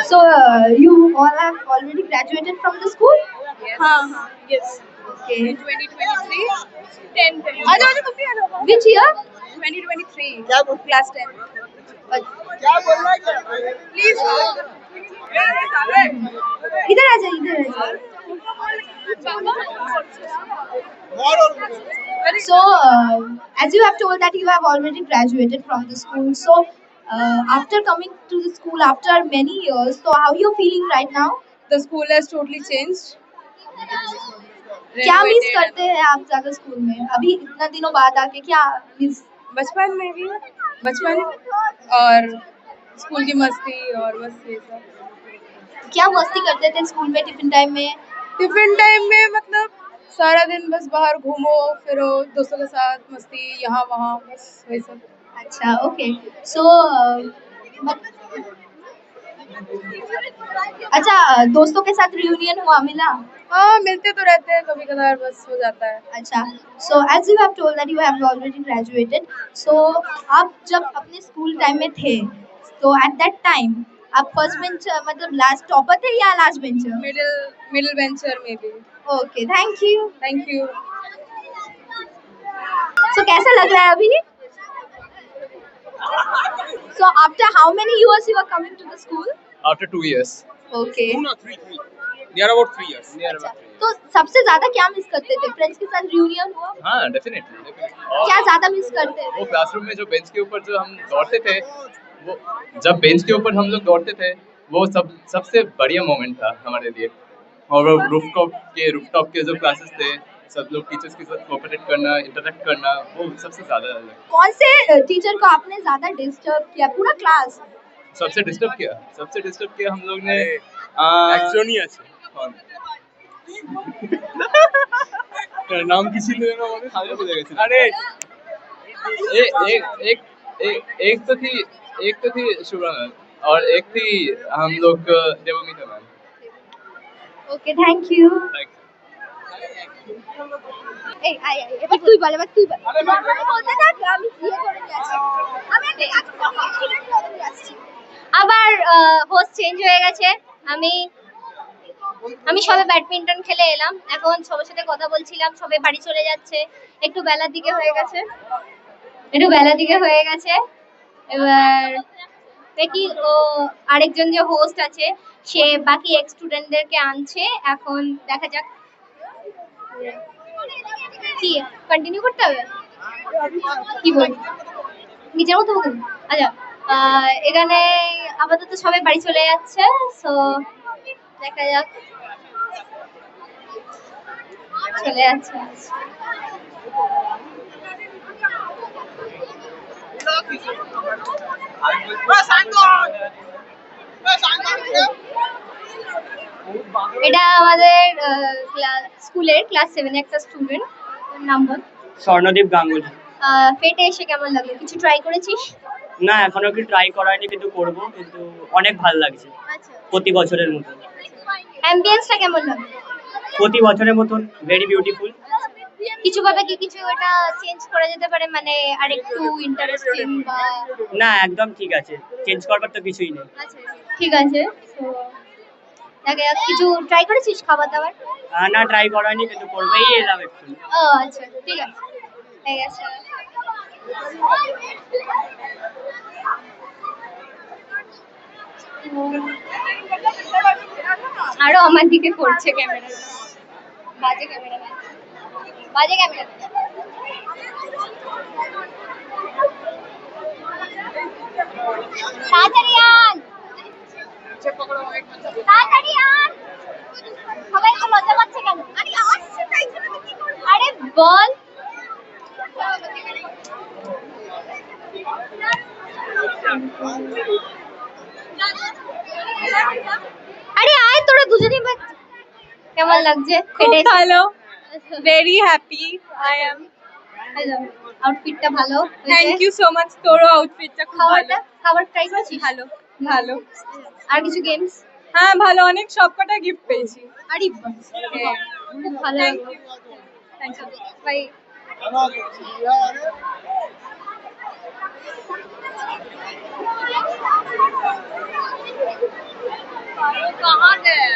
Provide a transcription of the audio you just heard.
So you all have already graduated from the school? Yes. Okay. In 2023, 10th. Which year? 2023, class 10. Please. इधर आ जाइए, इधर आ जाइए. So, as you have told that you have already graduated from the school, so after coming to the school after many years, so how you feeling right now? The school has totally changed. क्या miss करते हैं आप जाकर school में? अभी इतना दिनों बाद आके क्या मिस? बचपन में भी बचपन और स्कूल की मस्ती और बस ये सब. क्या मस्ती करते थे स्कूल में टिफिन टाइम में? टिफिन टाइम में मतलब सारा दिन बस बाहर घूमो फिरो दोस्तों के साथ मस्ती यहाँ वहाँ बस वही सब. अच्छा, ओके. सो अच्छा, दोस्तों के साथ रियूनियन हुआ, मिला? हाँ मिलते तो रहते हैं कभी कभार बस हो जाता है. अच्छा, so as you have told that you have already graduated, so आप जब अपने स्कूल टाइम में थे, तो एट दैट टाइम आप फर्स्ट बेंच मतलब लास्ट टॉपर थे या लास्ट बेंचर? मिडिल बेंचर में भी. Okay, thank you. Thank you. So कैसा लग रहा है अभी? So after how many years you are coming to the school? After 2 years. Okay. No, three. Near about 3 years. तो सबसे ज्यादा क्या मिस करते थे? फ्रेंड्स के साथ रियूनियन हुआ? हाँ, definitely. क्या ज्यादा मिस करते थे? वो क्लासरूम में जो बेंच के ऊपर जो हम दौड़ते थे, वो जब बेंच के ऊपर हम लोग दौड़ते थे, वो सबसे बढ़िया मोमेंट था हमारे लिए. और वो रूफटॉप के जो क्लासेस थे, सब लोग टीचर्स के साथ कोऑपरेट करना, इंटरेक्ट करना, वो सबसे ज्यादा. कौन से टीचर को आपने ज्यादा डिस्टर्ब किया? पूरा क्लास? सबसे डिस्टर्ब किया हम लोग ने একজনই আছে নাম কি ছিল যেন আমাদের खाली भूल गए थे. আরে एक तो थी शुभ्रा मैम और एक थी हम लोग देवमिता मैम. Okay, thank you. এই আই এবার তুই বল. আমি বলতে থাক, আমি বিয়ে করে নিয়ে আসছি. আমি একটা কাজ করে আসছি. আবার হোস্ট চেঞ্জ হয়ে গেছে. আমি সবে ব্যাডমিন্টন খেলে এলাম, এখন সবার সাথে কথা বলছিলাম, সবে বাড়ি চলে যাচ্ছে. একটু বেলার দিকে হয়ে গেছে. এবার দেখি ও আরেকজন যে হোস্ট আছে সে বাকি এক্স স্টুডেন্টদেরকে আনছে, এখন দেখা যাক কি কন্টিনিউ করতে হবে কি বল নিজের মতো বল. আচ্ছা, এখানে আপাতত সবাই বাড়ি চলে যাচ্ছে, সো দেখা যাক. চলে যাচ্ছে. এটা আমাদের স্কুলের ক্লাস 7 একটা স্টুডেন্ট. নাম বল. স্বর্ণদীপ গাঙ্গুলি. ফেটে এসে কেমন লাগলো? কিছু ট্রাই করেছিস? না, এখনো কি ট্রাই করা হয়নি, কিন্তু করবো. কিন্তু অনেক ভালো লাগছে আচ্ছা, প্রতি বছরের মতন. অ্যাম্বিয়েন্সটা কেমন লাগলো? প্রতি বছরের মতন ভেরি বিউটিফুল. কিছু ভাবে কি কিছু এটা চেঞ্জ করা যেতে পারে, মানে আরেকটু ইন্টারেস্টিং বা? না, একদম ঠিক আছে, চেঞ্জ করবার তো কিছুই নেই. আচ্ছা, ঠিক আছে. তো দেখা যাক. কিছু ট্রাই করেছিস খাবার দাবার? না, ট্রাই করা হয়নি, কিন্তু করবেই এলাম একটু. ও আচ্ছা, ঠিক আছে. ঠিক আছে. আরো আমার দিকে করছে ক্যামেরা. বাজে ক্যামেরা. তাড়াতাড়ি আন. সবাই তো লজ্জা পাচ্ছে কেন? আরে বল. আরে আয়, তোরা দুজনেই কেমন লাগছে? খুব ভালো. Very happy I am. আউটফিটটা ভালো. Thank you so much. তোর আউটফিটটা খুব ভালো. খাবার ট্রাই করেছিস? ভালো. আর কিছু গেমস? হ্যাঁ ভালো, অনেক সবকটা গিফট পেয়েছি. আরে খুব ভালো. Thank you. বাই. कहाँ गए